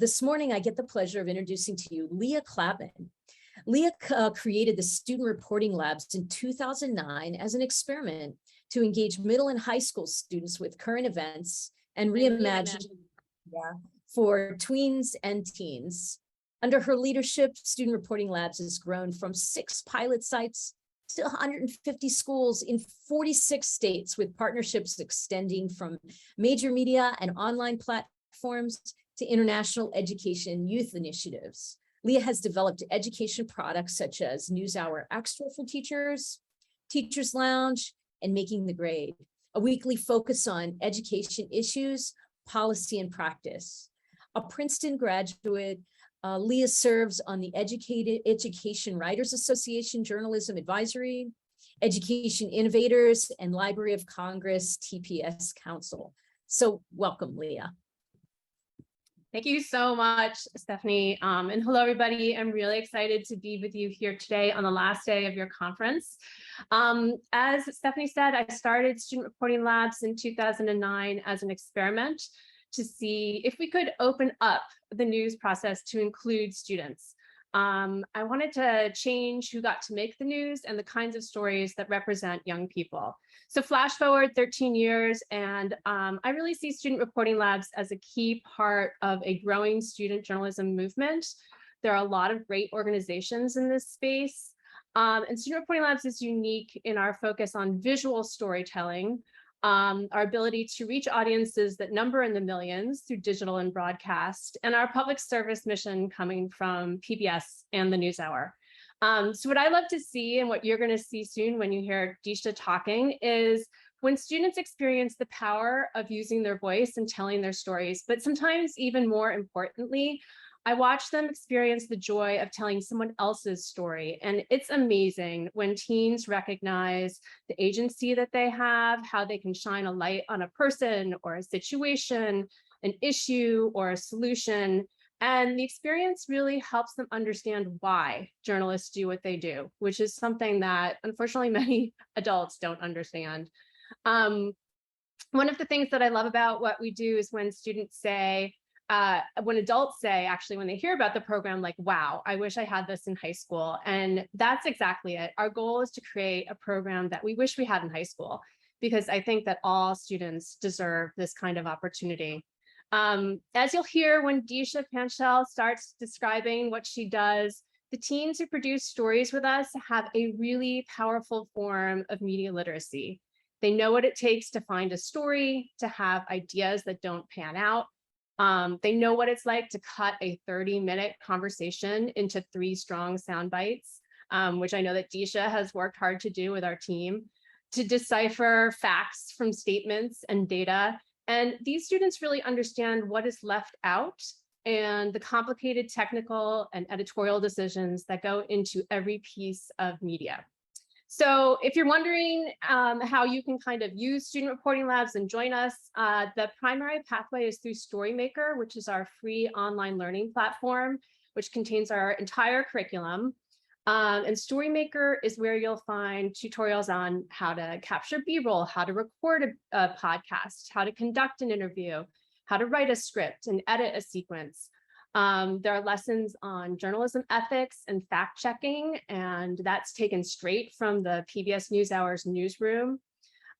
This morning, I get the pleasure of introducing to you Leah Klapman. Leah created the Student Reporting Labs in 2009 as an experiment to engage middle and high school students with current events and reimagine for tweens and teens. Under her leadership, Student Reporting Labs has grown from 6 pilot sites to 150 schools in 46 states, with partnerships extending from major media and online platforms to international education youth initiatives. Leah has developed education products such as NewsHour Extra for teachers, Teachers Lounge, and Making the Grade, a weekly focus on education issues, policy, and practice. A Princeton graduate, Leah serves on the Education Writers Association Journalism Advisory, Education Innovators, and Library of Congress TPS Council. So welcome, Leah. Thank you so much, Stephanie. And hello, everybody. I'm really excited to be with you here today on the last day of your conference. As Stephanie said, I started Student Reporting Labs in 2009 as an experiment to see if we could open up the news process to include students. I wanted to change who got to make the news and the kinds of stories that represent young people. So flash forward 13 years, and I really see Student Reporting Labs as a key part of a growing student journalism movement. There are a lot of great organizations in this space, and Student Reporting Labs is unique in our focus on visual storytelling, our ability to reach audiences that number in the millions through digital and broadcast, and our public service mission coming from PBS and the NewsHour. So what I love to see, and what you're going to see soon when you hear Deesha talking, is when students experience the power of using their voice and telling their stories, but sometimes even more importantly, I watch them experience the joy of telling someone else's story. And it's amazing when teens recognize the agency that they have, how they can shine a light on a person or a situation, an issue or a solution. And the experience really helps them understand why journalists do what they do, which is something that unfortunately many adults don't understand. One of the things that I love about what we do is when students say, when adults say, actually, when they hear about the program, like, wow, I wish I had this in high school. And that's exactly it. Our goal is to create a program that we wish we had in high school, because I think that all students deserve this kind of opportunity. As you'll hear when Deesha Panchal starts describing what she does, the teens who produce stories with us have a really powerful form of media literacy. They know what it takes to find a story, to have ideas that don't pan out. They know what it's like to cut a 30-minute conversation into 3 strong sound bites, which I know that Deesha has worked hard to do with our team, to decipher facts from statements and data. And these students really understand what is left out and the complicated technical and editorial decisions that go into every piece of media. So if you're wondering how you can kind of use Student Reporting Labs and join us, the primary pathway is through Storymaker, which is our free online learning platform, which contains our entire curriculum. And Storymaker is where you'll find tutorials on how to capture B-roll, how to record a podcast, how to conduct an interview, how to write a script and edit a sequence. There are lessons on journalism ethics and fact checking, and that's taken straight from the PBS NewsHour's newsroom.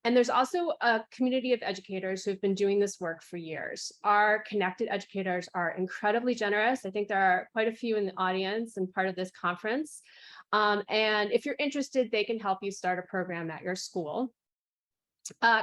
And there's also a community of educators who've been doing this work for years. Our connected educators are incredibly generous. I think there are quite a few in the audience and part of this conference. And if you're interested, they can help you start a program at your school.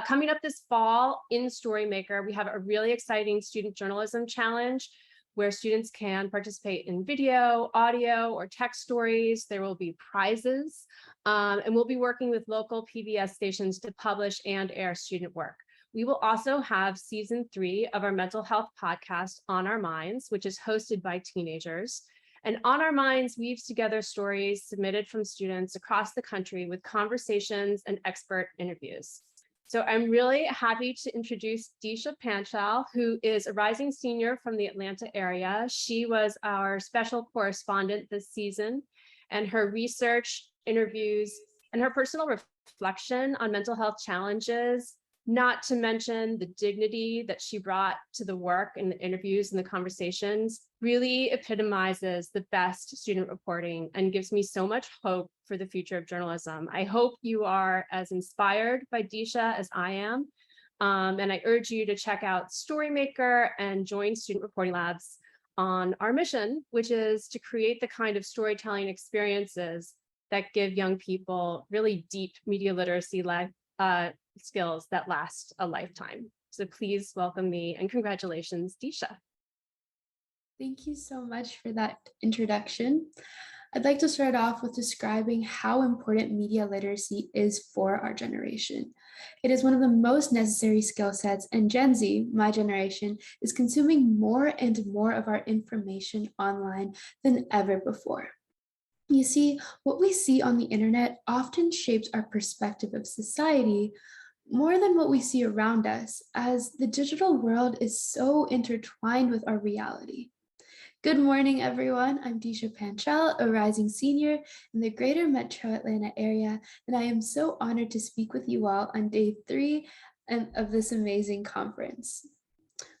Coming up this fall in Storymaker, we have a really exciting student journalism challenge where students can participate in video, audio, or text stories. There will be prizes, and we'll be working with local PBS stations to publish and air student work. We will also have season 3 of our mental health podcast, On Our Minds, which is hosted by teenagers. And On Our Minds weaves together stories submitted from students across the country with conversations and expert interviews. So I'm really happy to introduce Deesha Panchal, who is a rising senior from the Atlanta area. She was our special correspondent this season, and her research, interviews, and her personal reflection on mental health challenges not to mention the dignity that she brought to the work and the interviews and the conversations really epitomizes the best student reporting and gives me so much hope for the future of journalism. I hope you are as inspired by Deesha as I am. And I urge you to check out Storymaker and join Student Reporting Labs on our mission, which is to create the kind of storytelling experiences that give young people really deep media literacy skills that last a lifetime. So please welcome me and congratulations, Deesha. Thank you so much for that introduction. I'd like to start off with describing how important media literacy is for our generation. It is one of the most necessary skill sets, and Gen Z, my generation, is consuming more and more of our information online than ever before. You see, what we see on the internet often shapes our perspective of society more than what we see around us, as the digital world is so intertwined with our reality. Good morning, everyone. I'm Deesha Panchal, a rising senior in the greater Metro Atlanta area, and I am so honored to speak with you all on day 3 of this amazing conference.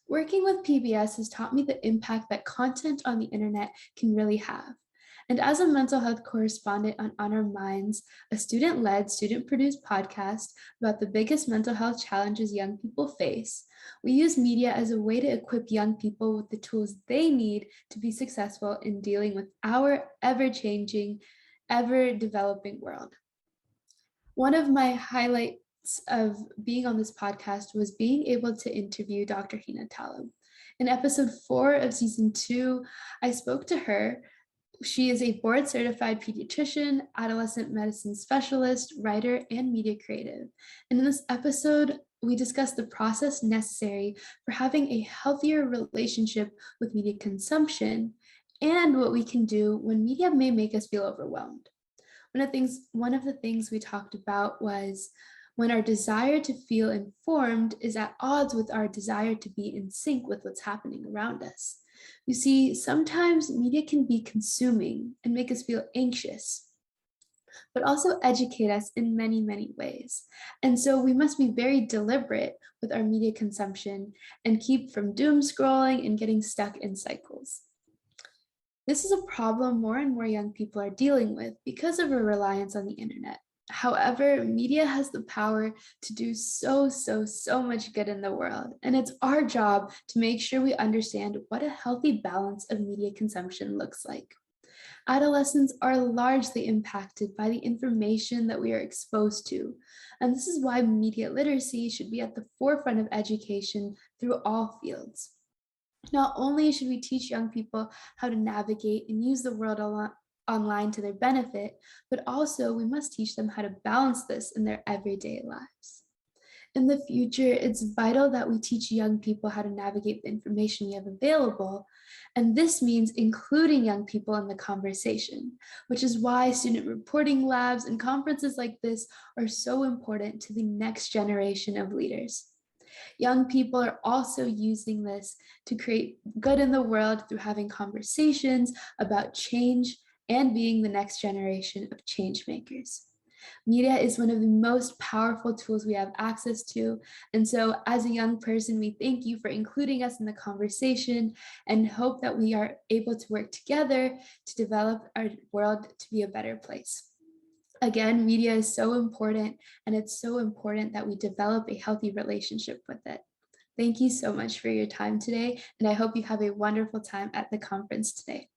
Working with PBS has taught me the impact that content on the internet can really have. And as a mental health correspondent on Our Minds, a student-led, student-produced podcast about the biggest mental health challenges young people face, we use media as a way to equip young people with the tools they need to be successful in dealing with our ever-changing, ever-developing world. One of my highlights of being on this podcast was being able to interview Dr. Hina Talib. In episode 4 of season 2, I spoke to her. She is a board-certified pediatrician, adolescent medicine specialist, writer, and media creative. And in this episode, we discussed the process necessary for having a healthier relationship with media consumption and what we can do when media may make us feel overwhelmed. One of the things we talked about was when our desire to feel informed is at odds with our desire to be in sync with what's happening around us. You see, sometimes media can be consuming and make us feel anxious, but also educate us in many, many ways. And so we must be very deliberate with our media consumption and keep from doom scrolling and getting stuck in cycles. This is a problem more and more young people are dealing with because of a reliance on the internet. However, media has the power to do so much good in the world, and it's our job to make sure we understand what a healthy balance of media consumption looks like. Adolescents are largely impacted by the information that we are exposed to, and this is why media literacy should be at the forefront of education through all fields. Not only should we teach young people how to navigate and use the world online to their benefit, but also we must teach them how to balance this in their everyday lives. In the future, it's vital that we teach young people how to navigate the information we have available, and this means including young people in the conversation, which is why student reporting labs and conferences like this are so important to the next generation of leaders. Young people are also using this to create good in the world through having conversations about change and being the next generation of change makers. Media is one of the most powerful tools we have access to. And so as a young person, we thank you for including us in the conversation and hope that we are able to work together to develop our world to be a better place. Again, media is so important, and it's so important that we develop a healthy relationship with it. Thank you so much for your time today, and I hope you have a wonderful time at the conference today.